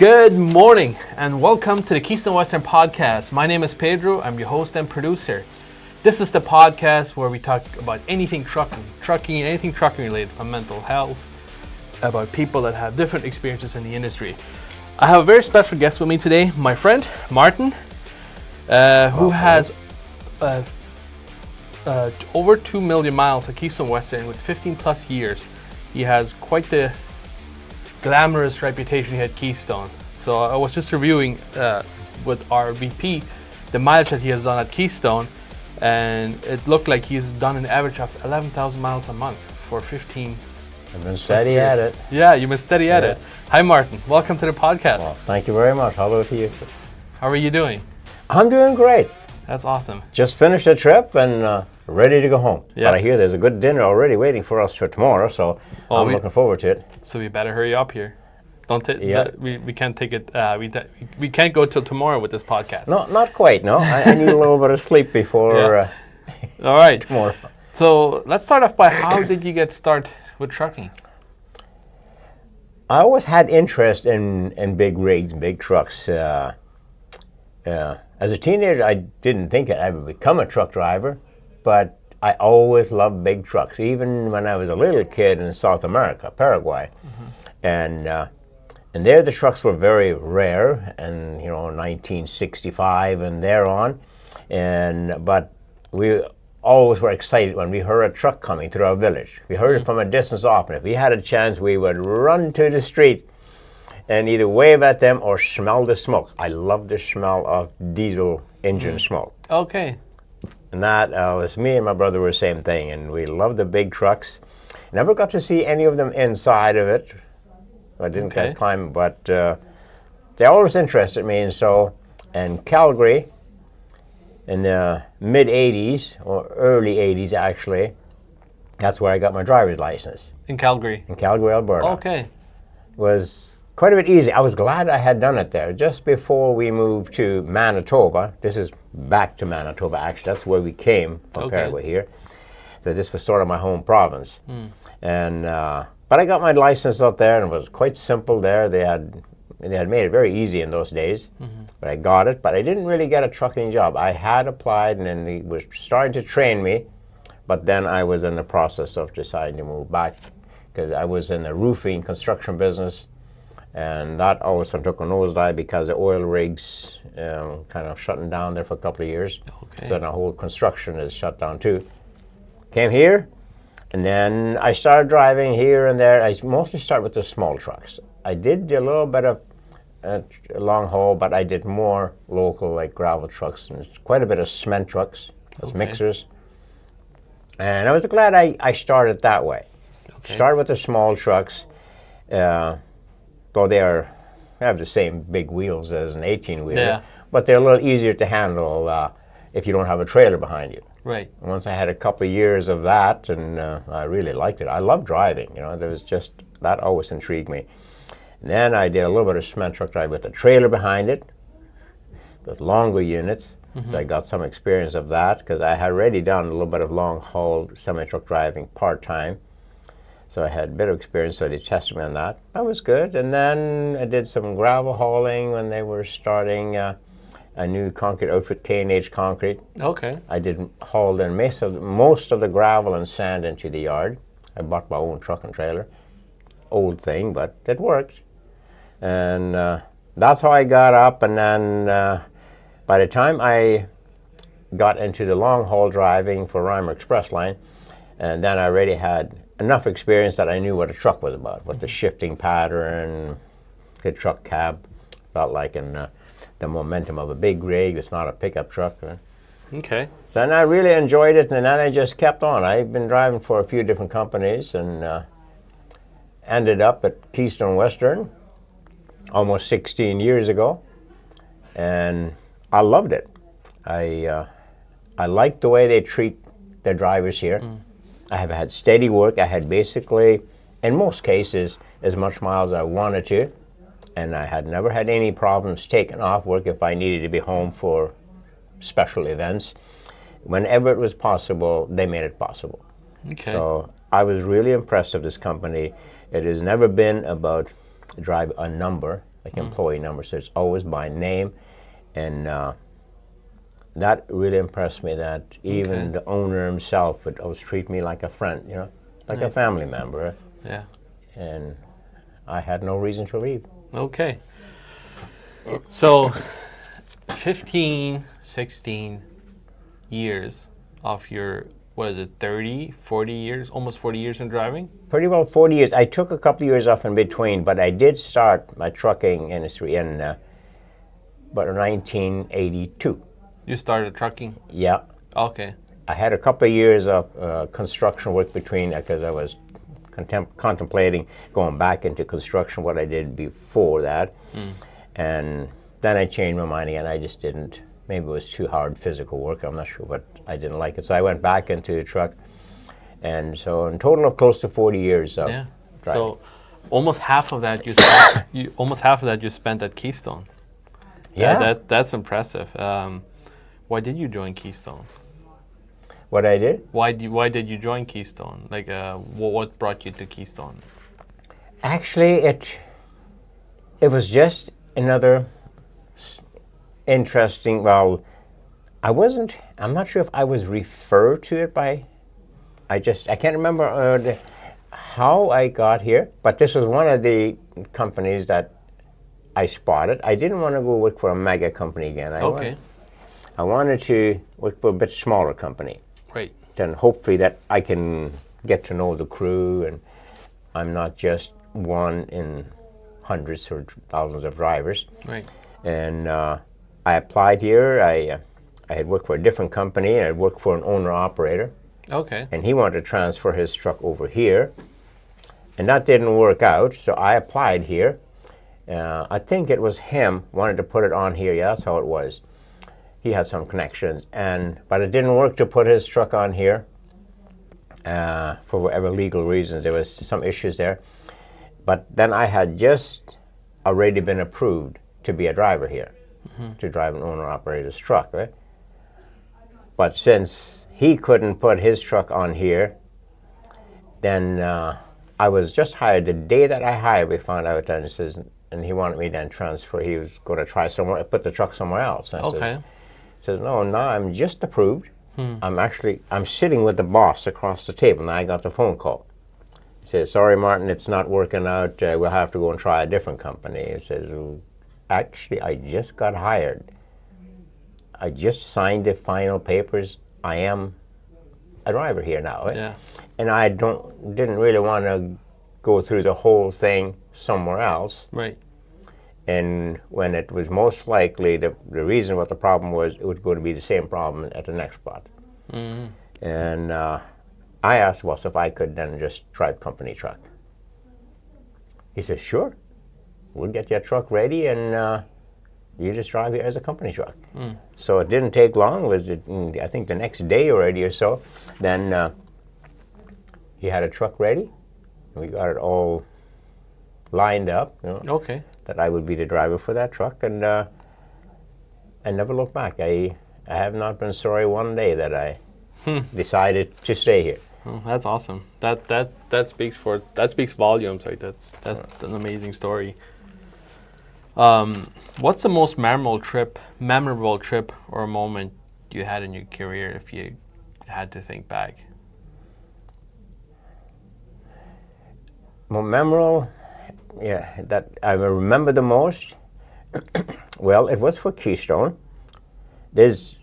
Good morning and welcome to the Keystone Western Podcast. My name is Pedro. I'm your host and producer. This is the podcast where we talk about anything trucking, anything trucking related, from mental health, about people that have different experiences in the industry. I have a very special guest with me today, my friend Martin, who has over 2 million miles at Keystone Western with 15 plus years. He has quite the glamorous reputation here at Keystone. So I was just reviewing with our VP the mileage that he has done at Keystone, and it looked like he's done an average of 11,000 miles a month for 15 I've been steady at it. Yeah, you've been steady at it. Hi Martin, welcome to the podcast. Well, thank you very much. How about you? How are you doing? I'm doing great. That's awesome. Just finished the trip and ready to go home. Yeah. But I hear there's a good dinner already waiting for us for tomorrow, so I'm looking forward to it. So we better hurry up here. We can't take it. We can't go till tomorrow with this podcast. No, not quite. No, I need a little bit of sleep before. All right. Tomorrow. So let's start off by how did you get started with trucking? I always had interest in big rigs, big trucks. As a teenager, I didn't think I would become a truck driver, but I always loved big trucks, even when I was a little kid in South America, Paraguay. Mm-hmm. And there the trucks were very rare, and 1965 and thereon. But we always were excited when we heard a truck coming through our village. We heard it from a distance off, and if we had a chance, we would run to the street and either wave at them or smell the smoke. I love the smell of diesel engine smoke. Okay. And that was me and my brother were the same thing, and we loved the big trucks. Never got to see any of them inside of it. I didn't get to climb, but they always interested me, and Calgary in the mid-'80s, or early '80s actually, that's where I got my driver's license. In Calgary? In Calgary, Alberta. Okay. Was quite a bit easy. I was glad I had done it there. Just before we moved to Manitoba, this is back to Manitoba actually, that's where we came from Paraguay here. So this was sort of my home province. But I got my license out there, and it was quite simple there. They had made it very easy in those days. But I got it, but I didn't really get a trucking job. I had applied, and then he was starting to train me, but then I was in the process of deciding to move back because I was in the roofing construction business, and that all of a sudden took a nosedive because the oil rigs kind of shutting down there for a couple of years. Okay. So the whole construction is shut down too. Came here, and then I started driving here and there. I mostly started with the small trucks. I did a little bit of long haul, but I did more local, like gravel trucks, and quite a bit of cement trucks, those mixers. And I was glad I started that way. Okay. Started with the small trucks, though they have the same big wheels as an 18-wheeler, but they're a little easier to handle if you don't have a trailer behind you. Right. Once I had a couple of years of that, and I really liked it. I love driving. There was just that always intrigued me. And then I did a little bit of cement truck drive with a trailer behind it, with longer units. So I got some experience of that because I had already done a little bit of long haul semi truck driving part time. So I had a bit of experience. So they tested me on that. That was good. And then I did some gravel hauling when they were starting a new concrete outfit, K&H Concrete. Okay. I did haul in most of the gravel and sand into the yard. I bought my own truck and trailer. Old thing, but it worked. And that's how I got up. And then by the time I got into the long haul driving for Reimer Express Line, and then I already had enough experience that I knew what a truck was about, what the shifting pattern, the truck cab felt like, and the momentum of a big rig. It's not a pickup truck. Okay. So then I really enjoyed it, and then I just kept on. I've been driving for a few different companies, and ended up at Keystone Western almost 16 years ago, and I loved it. I like the way they treat their drivers here. I have had steady work. I had basically, in most cases, as much miles as I wanted to, and I had never had any problems taking off work if I needed to be home for special events. Whenever it was possible, they made it possible. Okay. So I was really impressed with this company. It has never been about drive a number. like employee number. So it's always by name, and that really impressed me. That even the owner himself would always treat me like a friend, like a family member. Yeah. And I had no reason to leave. Okay. So, 15, 16 years of your, 30, 40 years, almost 40 years in driving? Pretty well 40 years. I took a couple of years off in between, but I did start my trucking industry in about 1982. You started trucking? Yeah. Okay. I had a couple of years of construction work between, because I was contemplating going back into construction, what I did before that. And then I changed my mind again. I just didn't. Maybe it was too hard physical work. I'm not sure, but I didn't like it. So I went back into the truck. And so in total of close to 40 years of driving. So almost half of that you spent at Keystone. Yeah. That's impressive. Why did you join Keystone? What I did? Why did you join Keystone? Like, what brought you to Keystone? Actually, it was just another interesting. Well, I'm not sure if I was referred to it by. I can't remember how I got here, but this was one of the companies that I spotted. I didn't want to go work for a mega company again. I wanted to work for a bit smaller company. Right. Then hopefully that I can get to know the crew, and I'm not just one in hundreds or thousands of drivers. Right. And I applied here. I had worked for a different company, and I worked for an owner-operator. Okay. And he wanted to transfer his truck over here, and that didn't work out, so I applied here. I think it was him wanted to put it on here. Yeah, that's how it was. He had some connections, but it didn't work to put his truck on here for whatever legal reasons. There was some issues there. But then I had just already been approved to be a driver here, to drive an owner-operator's truck, right? But since he couldn't put his truck on here, then I was just hired. The day that I hired, we found out that and he wanted me then transfer. He was going to try put the truck somewhere else. Okay. Says, no, I'm just approved. I'm sitting with the boss across the table. Now I got the phone call. He says, sorry, Martin, it's not working out. We'll have to go and try a different company. He says, well, actually, I just got hired. I just signed the final papers. I am a driver here now. Right? Yeah. And I didn't really want to go through the whole thing somewhere else. Right. And when it was most likely, the reason what the problem was, it was going to be the same problem at the next spot. And I asked Wes if I could then just drive company truck. He says, sure. We'll get your truck ready, and you just drive it as a company truck. So it didn't take long. It was, I think, the next day already or so. Then he had a truck ready. We got it all lined up. Okay. That I would be the driver for that truck, and I never looked back. I have not been sorry one day that I decided to stay here. Oh, that's awesome. That speaks volumes. Right. That's an amazing story. What's the most memorable trip or moment you had in your career, if you had to think back? More memorable. Yeah, that I remember the most. Well, it was for Keystone. There's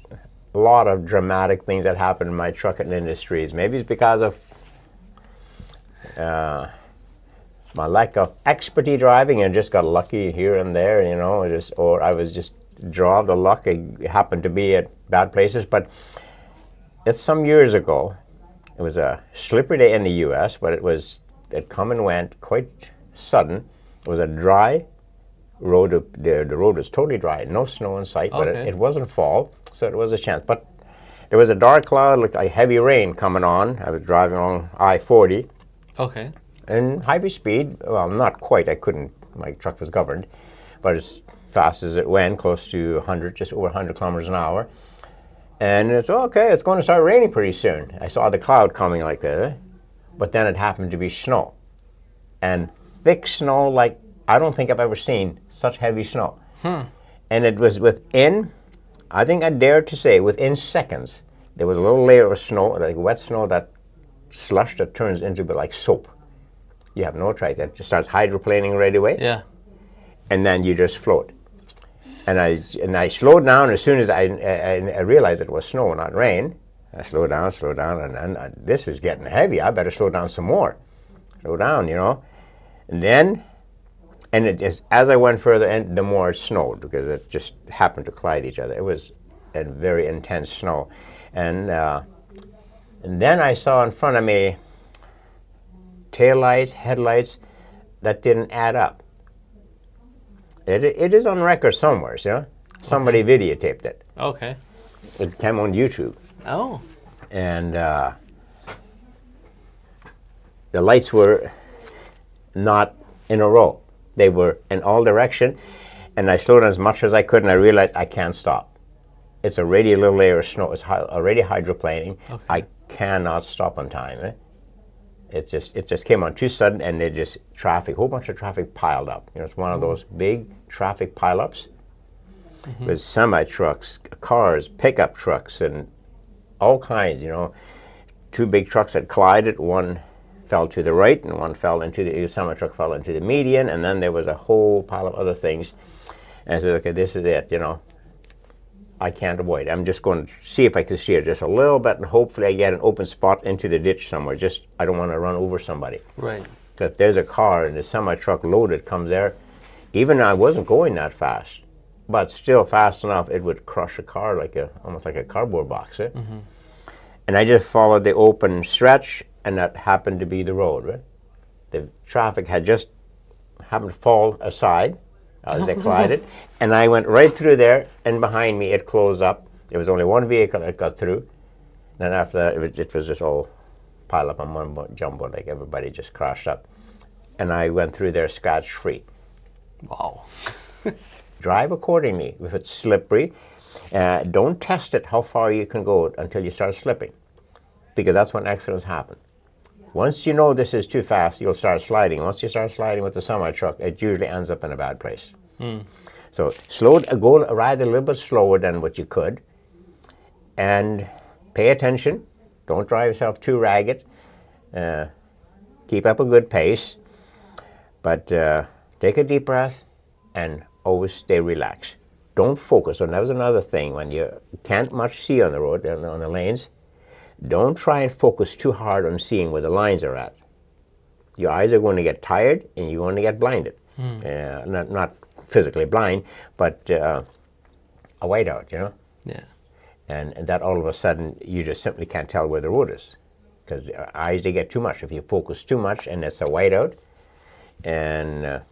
a lot of dramatic things that happened in my trucking industries. Maybe it's because of my lack of expertise driving, and just got lucky here and there, or I was just draw the luck. I happened to be at bad places. But it's some years ago. It was a slippery day in the U.S., but it come and went quite sudden. It was a dry road. The road was totally dry, no snow in sight, but it wasn't fall, so it was a chance. But there was a dark cloud, like a heavy rain coming on. I was driving along I-40. Okay. And high speed, well, not quite. My truck was governed, but as fast as it went, close to 100, just over 100 kilometers an hour. And it's it's going to start raining pretty soon. I saw the cloud coming like that, but then it happened to be snow. And thick snow, like I don't think I've ever seen such heavy snow. And it was within, I think I dare to say, within seconds, there was a little layer of snow, like wet snow, that slush that turns into like soap. You have no choice. It just starts hydroplaning right away. Yeah. And then you just float. And I slowed down as soon as I realized it was snow, not rain. I slowed down, and this is getting heavy. I better slow down some more. Slow down, And then, it just, as I went further in, the more it snowed, because it just happened to collide each other. It was a very intense snow. And then I saw in front of me taillights, headlights that didn't add up. It is on record somewhere, Somebody videotaped it. Okay. It came on YouTube. Oh. And the lights were not in a row. They were in all direction. And I slowed down as much as I could, and I realized I can't stop. It's already a little layer of snow. It's already hydroplaning. Okay. I cannot stop on time. It just came on too sudden, and a whole bunch of traffic piled up. It's one of those big traffic pileups. With semi-trucks, cars, pickup trucks, and all kinds, 2 big trucks had collided. One fell to the right, and one fell into the semi-truck fell into the median, and then there was a whole pile of other things. And I said, okay, this is it, I can't avoid it. I'm just going to see if I can steer just a little bit, and hopefully I get an open spot into the ditch somewhere. I don't want to run over somebody. Right. Because if there's a car and the semi-truck loaded comes there, even I wasn't going that fast, but still fast enough, it would crush a car almost like a cardboard box. And I just followed the open stretch, and that happened to be the road. Right? The traffic had just happened to fall aside as they collided, and I went right through there, and behind me it closed up. There was only one vehicle that got through. Then after that, it was just all piled up on one jumbo, like everybody just crashed up. And I went through there scratch-free. Wow. Drive accordingly. If it's slippery, don't test it how far you can go until you start slipping, because that's when accidents happen. Once you know this is too fast, you'll start sliding. Once you start sliding with the semi-truck, it usually ends up in a bad place. So ride a little bit slower than what you could, and pay attention. Don't drive yourself too ragged. Keep up a good pace, but take a deep breath and always stay relaxed. Don't focus. And that was another thing, when you can't much see on the road, on the lanes, don't try and focus too hard on seeing where the lines are at. Your eyes are going to get tired, and you're going to get blinded. Not physically blind, but a whiteout, Yeah. And that all of a sudden, you just simply can't tell where the road is. Because your eyes, they get too much. If you focus too much, and it's a whiteout, and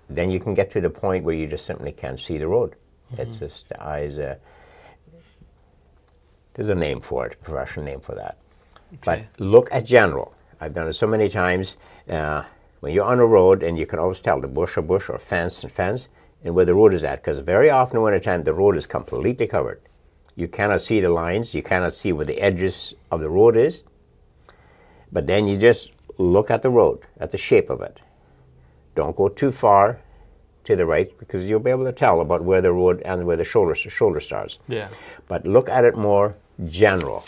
then you can get to the point where you just simply can't see the road. It's just the eyes. There's a name for it, a professional name for that. Okay. But look at general. I've done it so many times. When you're on a road, and you can always tell the bush or fence, and where the road is at, because very often in wintertime, the road is completely covered. You cannot see the lines. You cannot see where the edges of the road is. But then you just look at the road, at the shape of it. Don't go too far to the right, because you'll be able to tell about where the road and where the shoulder starts. Yeah. But look at it more general.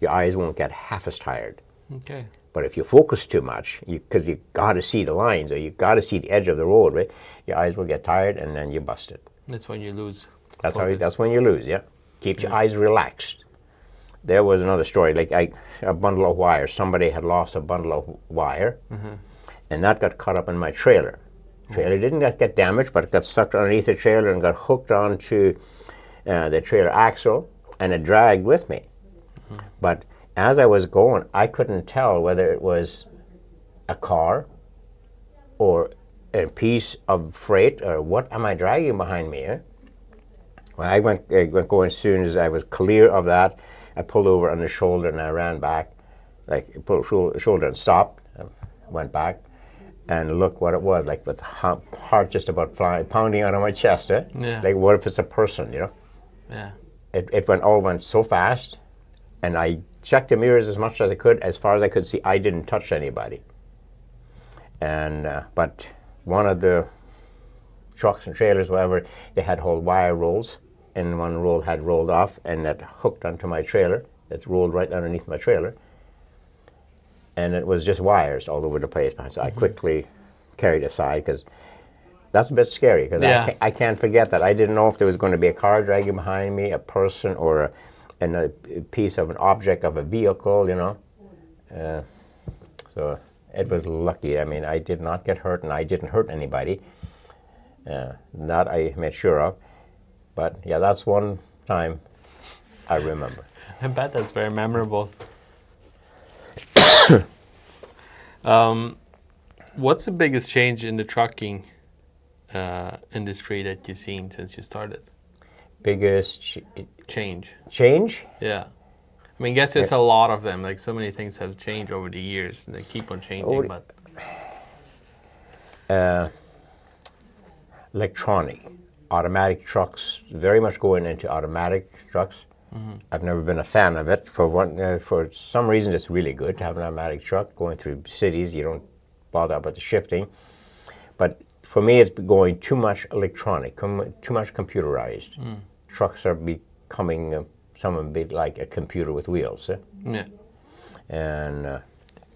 Your eyes won't get half as tired. Okay. But if you focus too much, because you got to see the lines, or you got to see the edge of the road, right? Your eyes will get tired, and then you're busted. That's when you lose. That's when you lose. Yeah. Keep your eyes relaxed. There was another story, like a bundle of wire. Somebody had lost a bundle of wire, and that got caught up in my trailer. Trailer didn't get damaged, but it got stuck underneath the trailer and got hooked onto the trailer axle, and it dragged with me. But as I was going, I couldn't tell whether it was a car or a piece of freight, or what am I dragging behind me. When I went going, as soon as I was clear of that, I pulled over on the shoulder, and I ran back, like pulled shoulder and stopped, went back, and look what it was, like with heart just about pounding out of my chest. Yeah. Like, what if it's a person, Yeah. It went so fast, and I checked the mirrors as much as I could. As far as I could see, I didn't touch anybody. And but one of the trucks and trailers, whatever, they had whole wire rolls, and one roll had rolled off, and that hooked onto my trailer. It rolled right underneath my trailer, and it was just wires all over the place. So I quickly carried aside, because that's a bit scary, because I can't forget that. I didn't know if there was going to be a car dragging behind me, a person, or a piece of an object of a vehicle, you know. So it was lucky. I mean, I did not get hurt, and I didn't hurt anybody. That I made sure of. But yeah, that's one time I remember. I bet that's very memorable. What's the biggest change in the trucking industry that you've seen since you started? Biggest change? Yeah. I mean, I guess there's a lot of them. Like, so many things have changed over the years, and they keep on changing. Electronic, automatic trucks, very much going into automatic trucks. I've never been a fan of it. For some reason, it's really good to have an automatic truck going through cities. You don't bother about the shifting. But for me, it's going too much electronic, too much computerized. Trucks are becoming some a bit like a computer with wheels. Yeah. And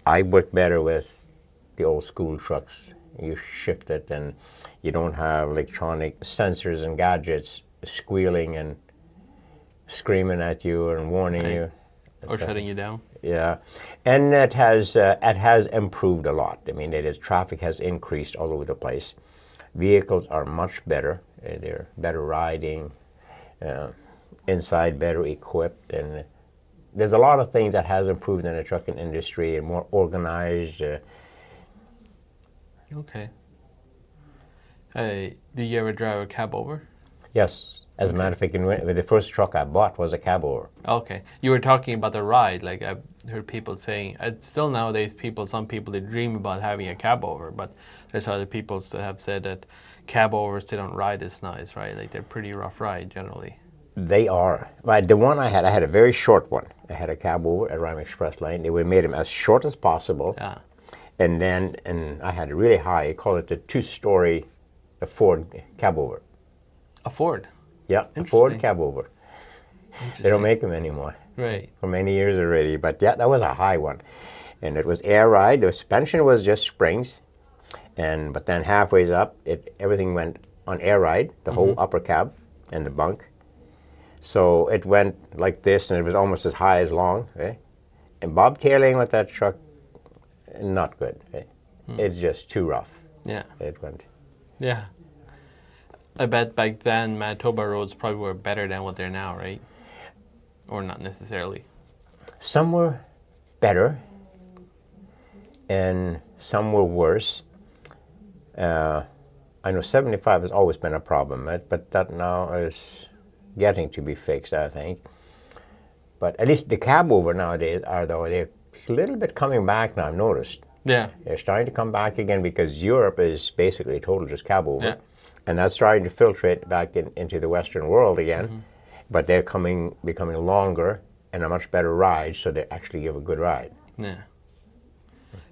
I work better with the old school trucks. You shift it, and you don't have electronic sensors and gadgets squealing and screaming at you and warning you. Or shutting you down. Yeah, and it has improved a lot. I mean, traffic has increased all over the place. Vehicles are much better. They're better riding, inside better equipped, and there's a lot of things that has improved in the trucking industry and more organized. Okay. Do you ever drive a cab over? Yes. As a matter of fact, the first truck I bought was a cab over. Okay. You were talking about the ride. Like, I've heard people saying, still nowadays, some people, they dream about having a cab over, but there's other people that have said that cab overs, they don't ride as nice, right? Like, they're pretty rough ride generally. They are. But the one I had a very short one. I had a cab over at Rime Express Lane. They made them as short as possible. Yeah. And I had a really high, I call it the 2-story Ford cab over. A Ford? Yeah, a Ford cab over. They don't make them anymore. Right. For many years already. But yeah, that was a high one. And it was air ride. The suspension was just springs. But then halfway up, everything went on air ride, the whole upper cab and the bunk. So it went like this, and it was almost as high as long. Okay? And bobtailing with that truck, not good. Okay? It's just too rough. Yeah. It went. Yeah. I bet back then Manitoba roads probably were better than what they're now, right? Or not necessarily. Some were better, and some were worse. I know 75 has always been a problem, but that now is getting to be fixed, I think. But at least the cab over nowadays they're a little bit coming back now, I've noticed. Yeah. They're starting to come back again, because Europe is basically total just cab over. Yeah. And that's starting to filtrate back into the Western world again. But they're becoming longer and a much better ride, so they actually give a good ride. Yeah.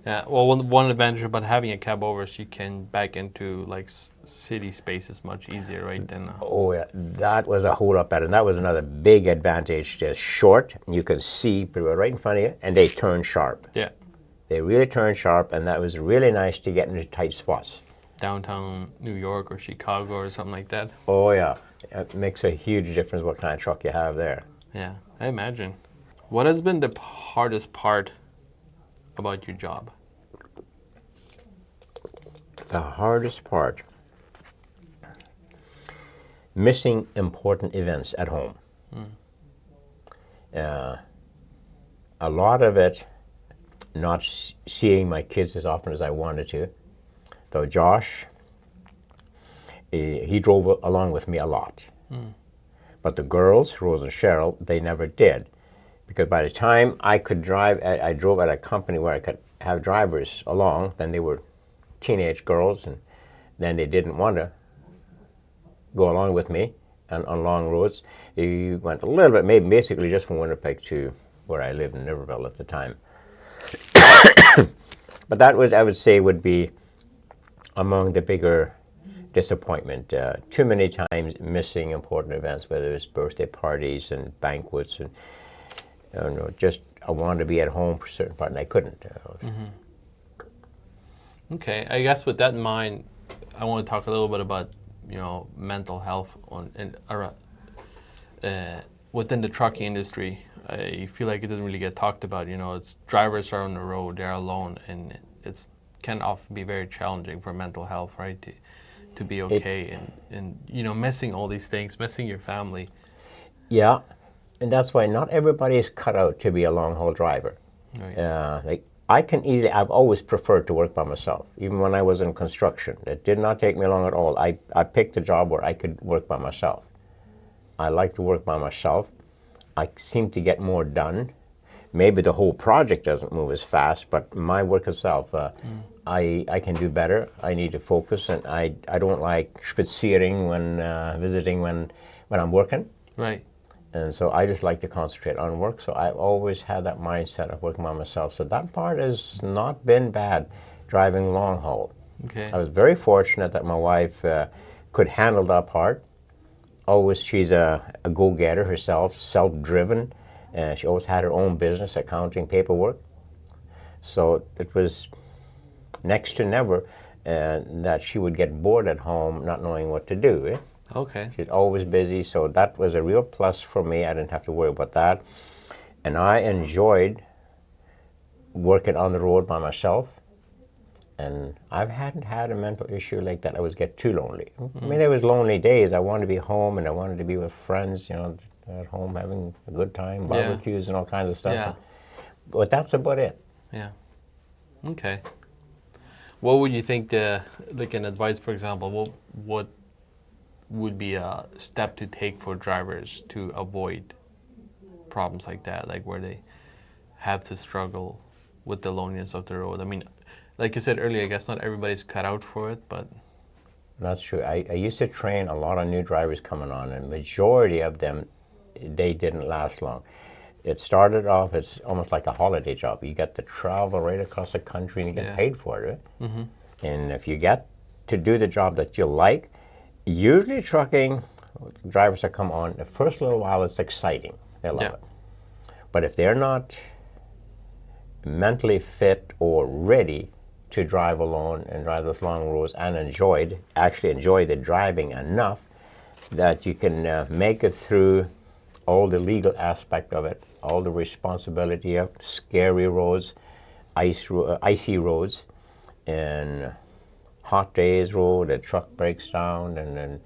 Yeah. Well, one advantage about having a cab over is you can back into like city spaces much easier, right? Oh yeah, that was a whole lot better. And that was another big advantage. They're short, and you can see pretty well right in front of you, and they turn sharp. Yeah. They really turn sharp, and that was really nice to get into tight spots. Downtown New York or Chicago or something like that. Oh yeah, it makes a huge difference what kind of truck you have there. Yeah, I imagine. What has been the hardest part about your job? The hardest part, missing important events at home. A lot of it, not seeing my kids as often as I wanted to. Though Josh, he drove along with me a lot. But the girls, Rose and Cheryl, they never did. Because by the time I could drive, I drove at a company where I could have drivers along, then they were teenage girls, and then they didn't want to go along with me on long roads. They went a little bit, maybe basically just from Winnipeg to where I lived in Niverville at the time. But that was, I would say, would be among the bigger disappointment. Too many times missing important events, whether it's birthday parties and banquets, and just I wanted to be at home for a certain part, and I couldn't. Okay, I guess with that in mind, I want to talk a little bit about mental health within the trucking industry. I feel like it doesn't really get talked about. It's drivers are on the road, they're alone, and it's can often be very challenging for mental health, right? To be okay, and missing all these things, missing your family. Yeah, and that's why not everybody is cut out to be a long haul driver. Right. I've always preferred to work by myself, even when I was in construction. It did not take me long at all. I picked a job where I could work by myself. I like to work by myself. I seem to get more done. Maybe the whole project doesn't move as fast, but my work itself, I can do better. I need to focus, and I don't like spaziering when visiting when I'm working. Right. And so I just like to concentrate on work. So I've always had that mindset of working by myself. So that part has not been bad, driving long haul. Okay. I was very fortunate that my wife could handle that part. She's a go-getter herself, self-driven. She always had her own business, accounting, paperwork. So it was next to never that she would get bored at home not knowing what to do. Eh? Okay. She's always busy, so that was a real plus for me. I didn't have to worry about that. And I enjoyed working on the road by myself. And I hadn't had a mental issue like that. I was get too lonely. I mean, there was lonely days. I wanted to be home, and I wanted to be with friends, at home having a good time, barbecues and all kinds of stuff. Yeah. But that's about it. Yeah. Okay. What would you think an advice, for example, what would be a step to take for drivers to avoid problems like that, like where they have to struggle with the loneliness of the road? I mean, like you said earlier, I guess not everybody's cut out for it, but... That's true. I used to train a lot of new drivers coming on, and majority of them, they didn't last long. It started off, it's almost like a holiday job. You get to travel right across the country and you get paid for it. Right? Mm-hmm. And if you get to do the job that you like, usually trucking, drivers that come on, the first little while it's exciting. They love it. But if they're not mentally fit or ready to drive alone and drive those long roads and actually enjoy the driving enough that you can make it through all the legal aspect of it, all the responsibility of scary roads, icy roads, and hot days road, the truck breaks down, and then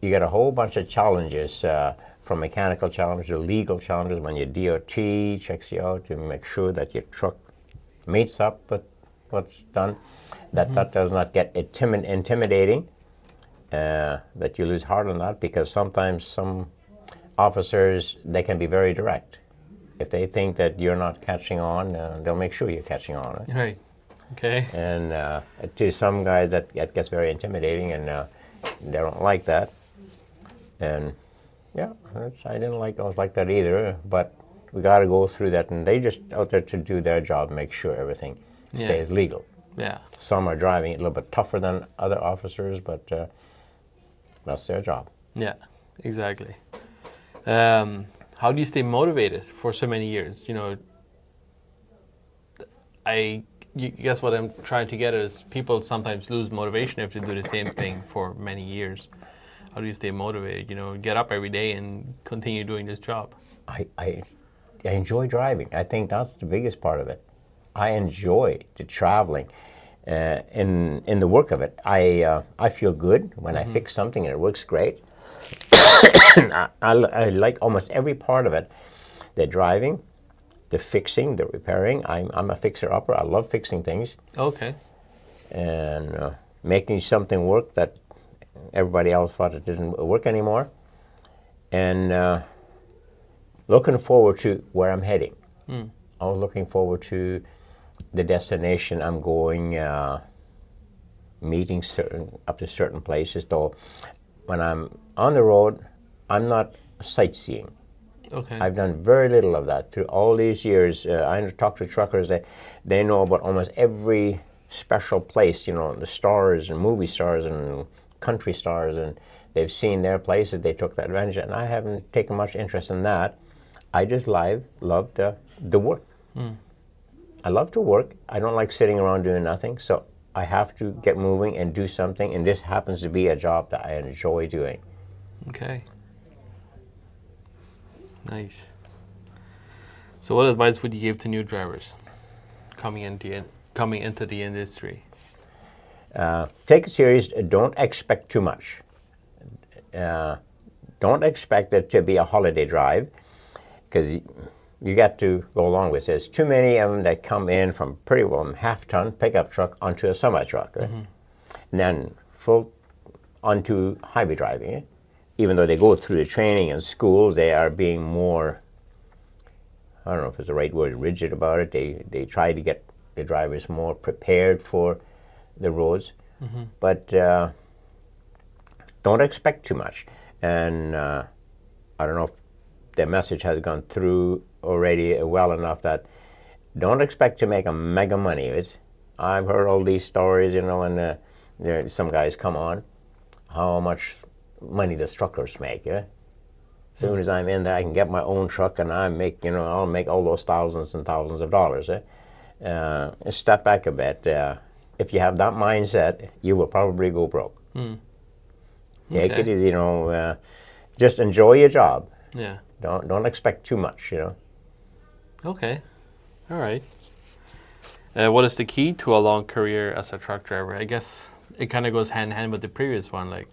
you get a whole bunch of challenges, from mechanical challenges to legal challenges when your DOT checks you out to make sure that your truck meets up with what's done, that does not get intimidating, that you lose heart on that, because sometimes some officers, they can be very direct. If they think that you're not catching on, they'll make sure you're catching on. Right. Okay. And to some guys, that gets very intimidating, and they don't like that. And I didn't like those like that either. But we got to go through that, and they just out there to do their job, make sure everything stays legal. Yeah. Some are driving it a little bit tougher than other officers, but that's their job. Yeah. Exactly. How do you stay motivated for so many years? I guess what I'm trying to get at is people sometimes lose motivation if they do the same thing for many years. How do you stay motivated? Get up every day and continue doing this job. I enjoy driving. I think that's the biggest part of it. I enjoy the traveling. In the work of it, I feel good when I fix something and it works great. I like almost every part of it. The driving, the fixing, the repairing. I'm a fixer-upper. I love fixing things. Okay. And making something work that everybody else thought it didn't work anymore. And looking forward to where I'm heading. I'm looking forward to the destination I'm going, meeting up to certain places. Though when I'm on the road, I'm not sightseeing. Okay. I've done very little of that through all these years. I talk to truckers that they know about almost every special place, the stars and movie stars and country stars, and they've seen their places, they took that advantage, and I haven't taken much interest in that. I just love the work. I love to work. I don't like sitting around doing nothing, so I have to get moving and do something, and this happens to be a job that I enjoy doing. Okay. Nice. So what advice would you give to new drivers coming into the industry? Take it serious. Don't expect too much. Don't expect it to be a holiday drive, because you got to go along with it. There's too many of them that come in from pretty well half-ton pickup truck onto a semi-truck, right? And then full onto highway driving. Even though they go through the training and school, they are being more, I don't know if it's the right word, rigid about it. They try to get the drivers more prepared for the roads. But don't expect too much. And I don't know if the message has gone through already well enough that don't expect to make a mega money. I've heard all these stories, and some guys come on, how much money does truckers make, As soon as I'm in there, I can get my own truck, and I'll make all those thousands and thousands of dollars, Step back a bit. If you have that mindset, you will probably go broke. Take it easy, just enjoy your job. Yeah. Don't expect too much, Okay. All right. What is the key to a long career as a truck driver? I guess it kind of goes hand in hand with the previous one, like.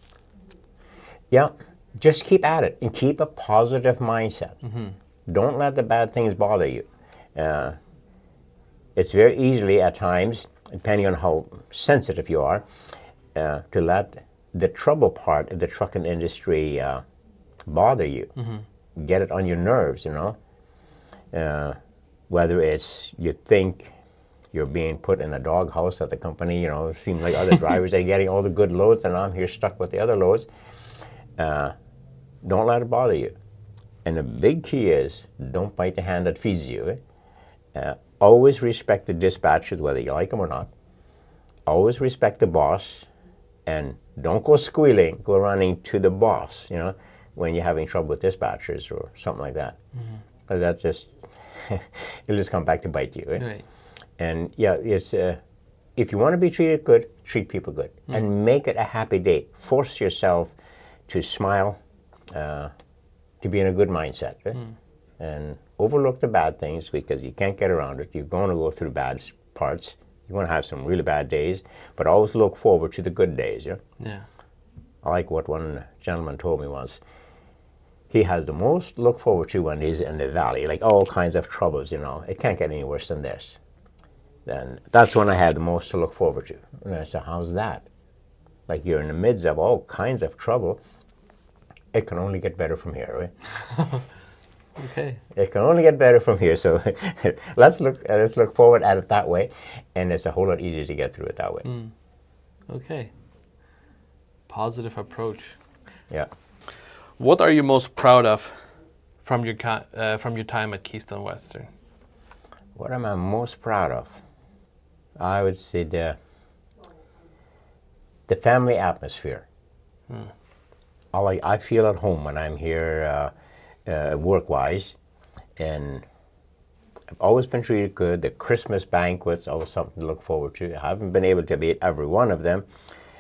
Yeah, just keep at it and keep a positive mindset. Don't let the bad things bother you. It's very easily at times, depending on how sensitive you are, to let the trouble part of the trucking industry bother you. Get it on your nerves, whether it's you think you're being put in a doghouse at the company, it seems like other drivers are getting all the good loads and I'm here stuck with the other loads. Don't let it bother you. And the big key is don't bite the hand that feeds you. Always respect the dispatchers, whether you like them or not. Always respect the boss, and don't go squealing, go running to the boss, when you're having trouble with dispatchers or something like that. Because that's just, it'll just come back to bite you. Right. And yeah, it's if you want to be treated good, treat people good. And make it a happy day. Force yourself to smile, to be in a good mindset. And overlook the bad things, because you can't get around it. You're going to go through bad parts. You're going to have some really bad days, but always look forward to the good days. Yeah. I like what one gentleman told me once. He has the most to look forward to when he's in the valley, like all kinds of troubles, It can't get any worse than this. Then that's when I had the most to look forward to. And I said, how's that? Like you're in the midst of all kinds of trouble. It can only get better from here, right? Okay. It can only get better from here. So let's look forward at it that way, and it's a whole lot easier to get through it that way. Okay. Positive approach. Yeah. What are you most proud of from your time at Keystone Western? What am I most proud of? I would say the family atmosphere. I feel at home when I'm here work-wise, and I've always been treated good. The Christmas banquets, always something to look forward to. I haven't been able to be at every one of them,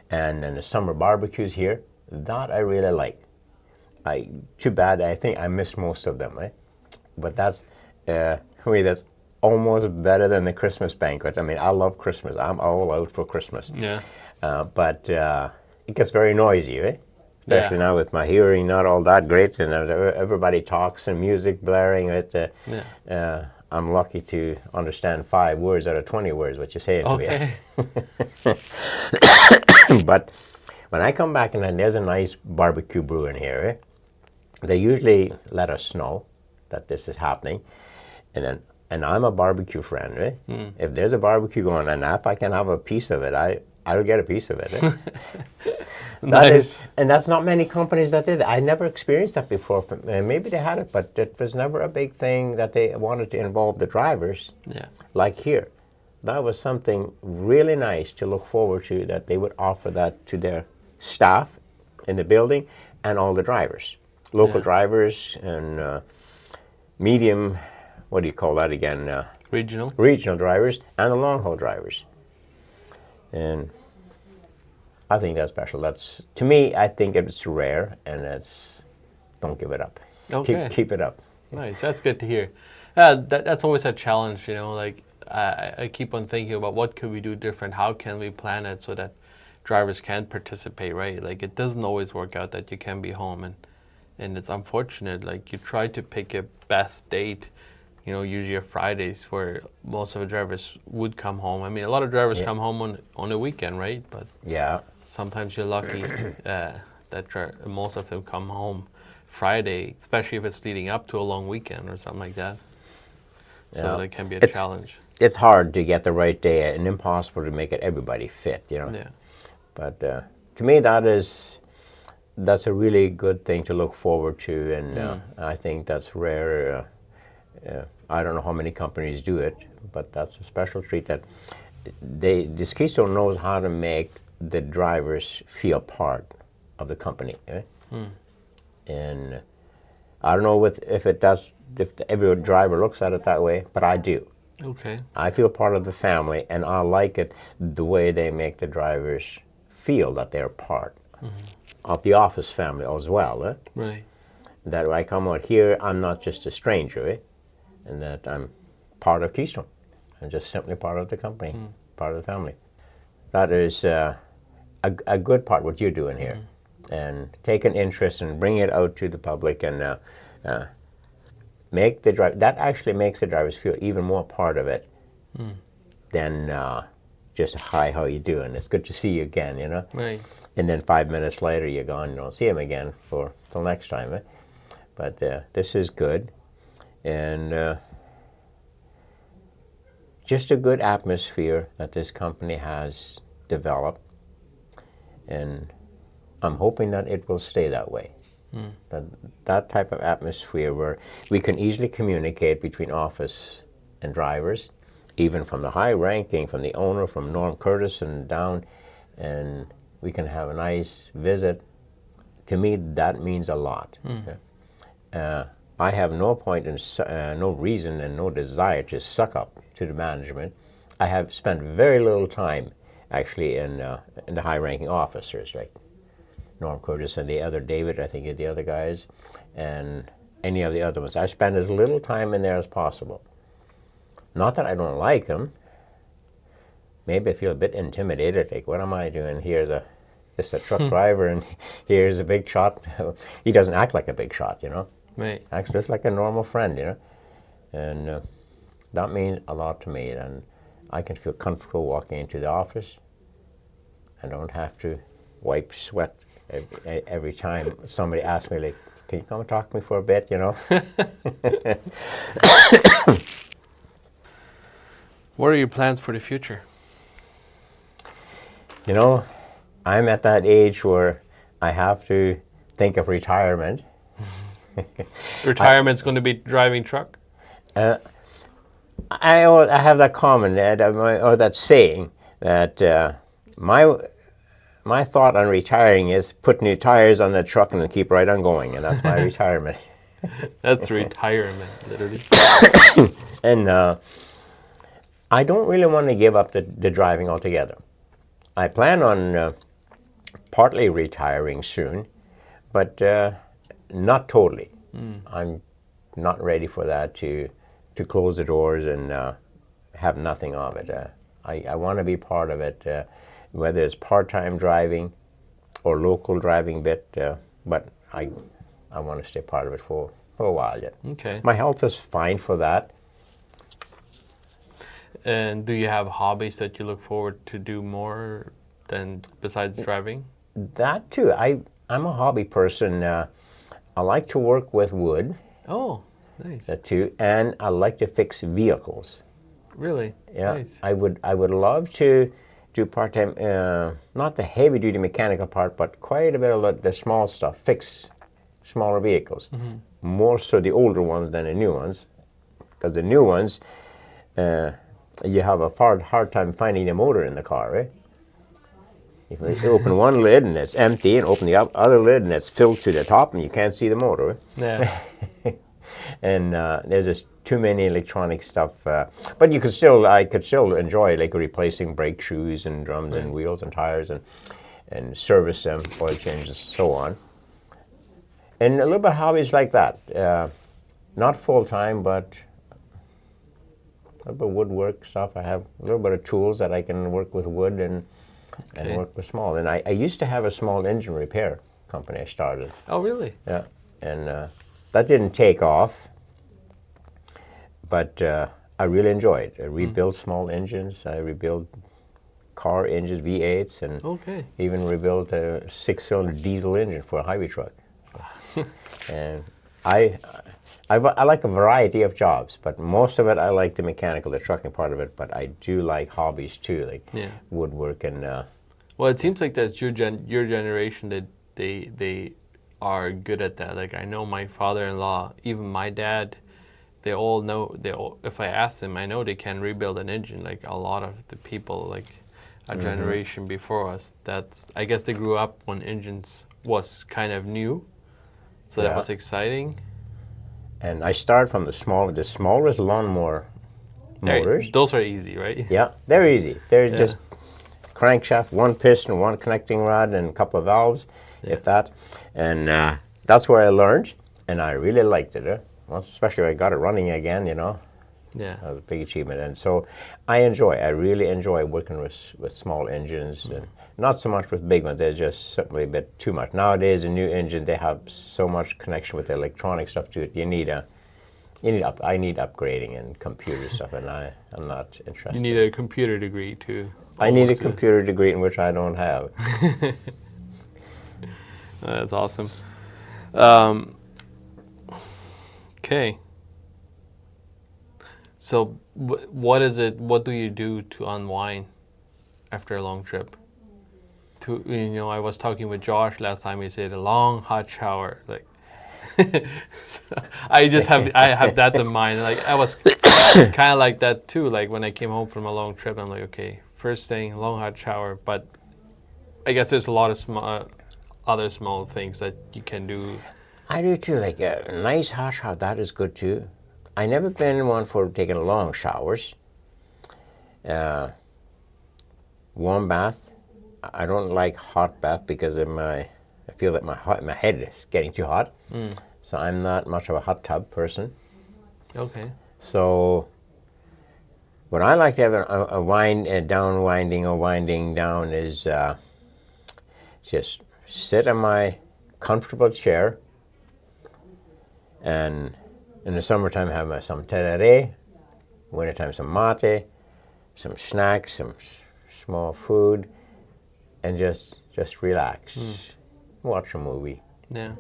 and then the summer barbecues here, that I really like. Too bad, I think I missed most of them, right? But that's, for me, that's almost better than the Christmas banquet. I mean, I love Christmas. I'm all out for Christmas. Yeah. But it gets very noisy, right? Especially now with my hearing not all that great, and everybody talks and music blaring. I'm lucky to understand 5 words out of 20 words what you're saying to me. But when I come back and there's a nice barbecue brewing here, they usually let us know that this is happening, and I'm a barbecue friend, right? If there's a barbecue going on, if I can have a piece of it, I'll get a piece of it. Nice. And that's not many companies that did it. I never experienced that before. Maybe they had it, but it was never a big thing that they wanted to involve the drivers. Yeah. Like here. that was something really nice to look forward to, that they would offer that to their staff in the building and all the drivers, local drivers and medium, what do you call that again? Regional drivers and the long haul drivers. And I think that's special. That's, to me, I think it's rare, and don't give it up. Okay. Keep it up. Nice. That's good to hear. That's always a challenge, like I keep on thinking about what could we do different? How can we plan it so that drivers can participate, right? Like, it doesn't always work out that you can be home, and it's unfortunate. Like, you try to pick a best date, usually a Fridays where most of the drivers would come home. I mean, a lot of drivers come home on a weekend, right? But sometimes you're lucky that most of them come home Friday, especially if it's leading up to a long weekend or something like that. So that can be a challenge. It's hard to get the right day and impossible to make it everybody fit, Yeah. But to me, that's a really good thing to look forward to, and I think that's rare. I don't know how many companies do it, but that's a special treat that this Keystone knows how to make the drivers feel part of the company. And I don't know if every driver looks at it that way, but I do. Okay. I feel part of the family, and I like it the way they make the drivers feel that they're part of the office family as well. Right. That when I come out here, I'm not just a stranger, and that I'm part of Keystone. I'm just simply part of the company, part of the family. That is a good part what you're doing here, and take an interest and bring it out to the public, and make the drive. That actually makes the drivers feel even more part of it than just, hi, how you doing? It's good to see you again, Right. And then 5 minutes later, you're gone. You don't see him again till next time. But this is good, and just a good atmosphere that this company has developed, and I'm hoping that it will stay that way. That type of atmosphere where we can easily communicate between office and drivers, even from the high ranking, from the owner, from Norm Curtis and down, and we can have a nice visit. To me, that means a lot. I have no point in, no reason and no desire to suck up to the management. I have spent very little time actually in the high-ranking officers, like Norm Curtis and the other David, I think, the other guys, and any of the other ones. I spend as little time in there as possible. Not that I don't like them. Maybe I feel a bit intimidated, like, what am I doing here? Just a truck driver, and here's a big shot. He doesn't act like a big shot, Right. Acts just like a normal friend, and that means a lot to me, and I can feel comfortable walking into the office. I don't have to wipe sweat every time somebody asks me, like, can you come and talk to me for a bit, What are your plans for the future? I'm at that age where I have to think of retirement. Retirement's going to be driving truck? I have that comment, or that saying, that my thought on retiring is put new tires on the truck and keep right on going, and that's my retirement. That's retirement, literally. And I don't really want to give up the driving altogether. I plan on partly retiring soon, but not totally. I'm not ready for that, to close the doors and have nothing of it. I want to be part of it, whether it's part-time driving or local driving bit, but I want to stay part of it for a while yet. Okay. My health is fine for that. And do you have hobbies that you look forward to do more than besides driving? That too. I'm a hobby person. I like to work with wood. Oh, nice. That too, and I like to fix vehicles. Really? Yeah. Nice. I would love to do part-time, not the heavy-duty mechanical part, but quite a bit of the small stuff, fix smaller vehicles. More so the older ones than the new ones, because the new ones, you have a hard time finding the motor in the car, right? If you open one lid and it's empty, and open the other lid and it's filled to the top, and you can't see the motor. Right? Yeah. And there's just too many electronic stuff. But I could still enjoy like replacing brake shoes and drums and wheels and tires and service them, oil changes, so on. And a little bit of hobbies like that. Not full time, but a little bit of woodwork stuff. I have a little bit of tools that I can work with wood and work with small. And I used to have a small engine repair company I started. Oh, really? Yeah. And that didn't take off. But I really enjoyed it. I rebuilt small engines. I rebuilt car engines, V8s, and even rebuilt a 6-cylinder diesel engine for a highway truck. And I like a variety of jobs, but most of it I like the mechanical, the trucking part of it. But I do like hobbies too, like woodwork and. Well, it seems like that's your generation that they are good at that. Like I know my father-in-law, even my dad, they all know. If I ask them, I know they can rebuild an engine. Like a lot of the people, like a generation before us, I guess they grew up when engines was kind of new, so that was exciting. And I start from the smallest lawnmower motors. Those are easy, right? Yeah, they're easy. They're just crankshaft, one piston, one connecting rod, and a couple of valves, if that. And that's where I learned, and I really liked it. Well, especially when I got it running again, you know. Yeah. That was a big achievement. And so I really enjoy working with small engines, and not so much with big ones. They're just simply a bit too much. Nowadays, a new engine, they have so much connection with the electronic stuff to it. I need upgrading and computer stuff, and I'm not interested. You need a computer degree too. I need a computer degree in which I don't have. That's awesome. Okay. So what is it? What do you do to unwind after a long trip? I was talking with Josh last time. He said a long hot shower. Like, I have that in mind. Like I was kind of like that too. Like when I came home from a long trip, I'm like, okay, first thing, long hot shower. But I guess there's a lot of other small things that you can do. I do too. Like a nice hot shower, that is good too. I never been one for taking long showers. Warm bath. I don't like hot bath because I feel that my head is getting too hot. So I'm not much of a hot tub person. Okay. So what I like to have a winding down is just sit in my comfortable chair, and in the summertime have some tereré, wintertime some mate, some snacks, some small food, and just relax, watch a movie. Yeah.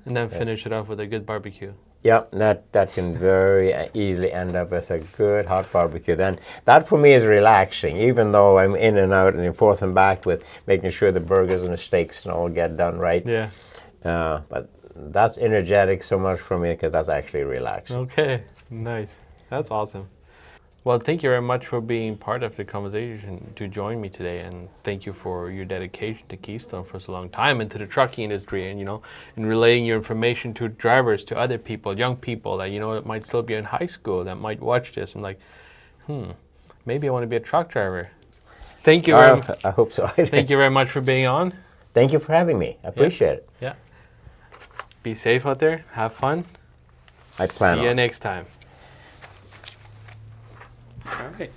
And then finish it off with a good barbecue. Yeah, that can very easily end up as a good hot barbecue. Then that for me is relaxing, even though I'm in and out and forth and back with making sure the burgers and the steaks and all get done right. Yeah. But that's energetic so much for me because that's actually relaxing. Okay, nice. That's awesome. Well, thank you very much for being part of the conversation to join me today, and thank you for your dedication to Keystone for so long time and to the trucking industry, and and relaying your information to drivers, to other people, young people that that might still be in high school that might watch this and like, maybe I want to be a truck driver. Thank you. I hope so. Thank you very much for being on. Thank you for having me. I appreciate it. Yeah. Be safe out there. Have fun. I plan on. See you next time. All right.